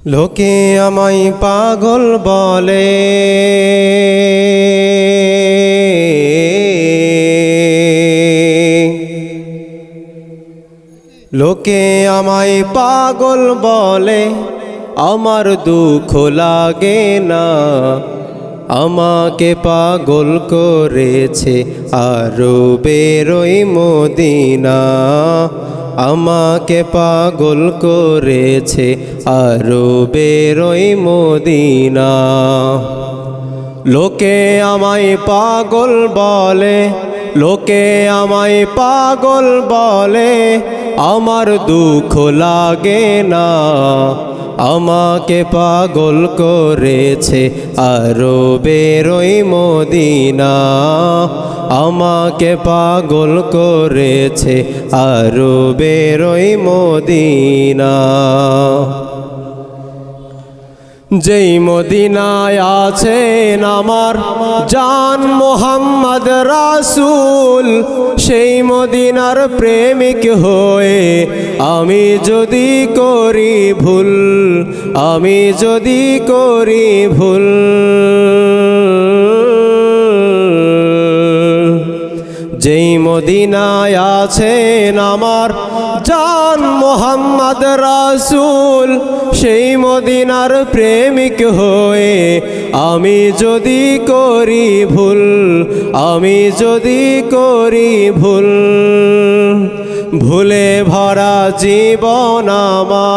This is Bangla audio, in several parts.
লোকে আমায় পাগল বলে, লোকে আমায় পাগল বলে, আমার দুঃখ লাগে না। আমাকে পাগল করেছে আরো বেরোই মদিনা। আমাকে পাগল করেছে আরো বেরোই মদিনা। লোকে আমায় পাগল বলে, লোকে আমায় পাগল বলে, আমার দুঃখ লাগে না। আমাকে পাগল করেছে আরো বেরোই মদিনা। আমাকে পাগল করেছে আরো বেরোই মদিনা। যেই মদিনায় আছেন আমার জান মোহাম্মদ রাসূল, সেই মদিনার প্রেমিক হয়ে আমি যদি করি ভুল, আমি যদি করি ভুল, যেই মদিনায় আছেন আমার জান মোহাম্মদ রাসূল, সেই মদিনার প্রেমিক হয়ে আমি যদি করি ভুল, আমি যদি করি ভুল, ভুলে ভরা জীবন আমার,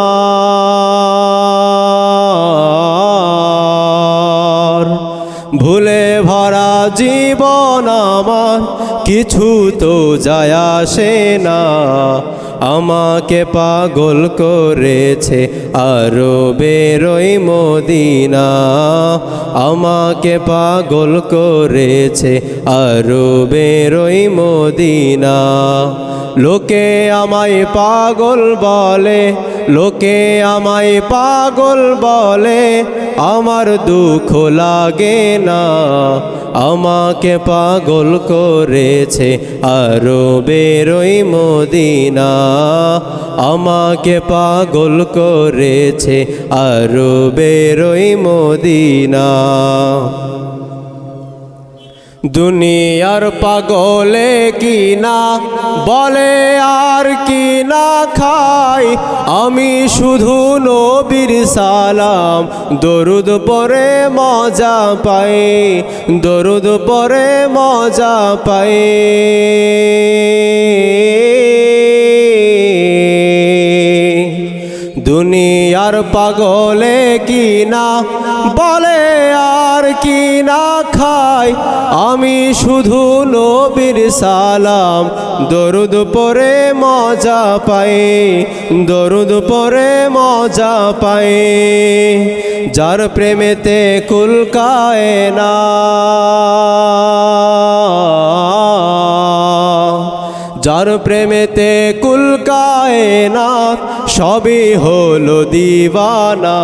ভুলে ভরা জীবন আমার, কিছু তো যায় আসে না। আমাকে পাগল করেছে আরো বেরোই মদিনা। আমাকে পাগল করেছে আরো বেরোই মদিনা। লোকে আমায় পাগল বলে, লোকে আমায় পাগল বলে, আমার দুঃখ লাগে না। আমাকে পাগল করেছে আরো বেরোই মদিনা। আমাকে পাগল করেছে আরো বেরোই মদিনা। দুনিয়ার পাগলে কি না বলে আর কি না খাই, আমি শুধু নবীর সালাম দরুদ পড়ে মজা পাই, দরুদ পড়ে মজা পাই। দুনিয়ার পাগলে কি না বলে আর কি না খাই, আমি শুধু নবীর সালাম দরুদ পড়ে মজা পাই, দরুদ পড়ে মজা পাই। যার প্রেমেতে কুল কায়না, যার প্রেমেতে কুল কায়নাত সবই হলো দিওয়ানা।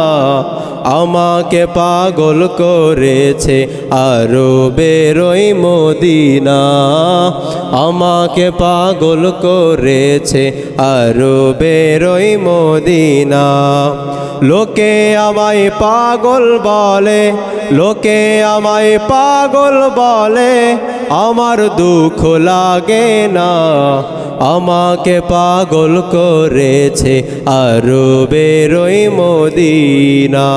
আমাকে পাগল করেছে আরো বেরোই মদিনা। আমাকে পাগল করেছে আরো বেরোই মদিনা। লোকে আমায় পাগল বলে, লোকে আমায় পাগল বলে, আমার দুঃখ লাগে না। আমাকে পাগল করেছে আরো বেরোই মদিনা।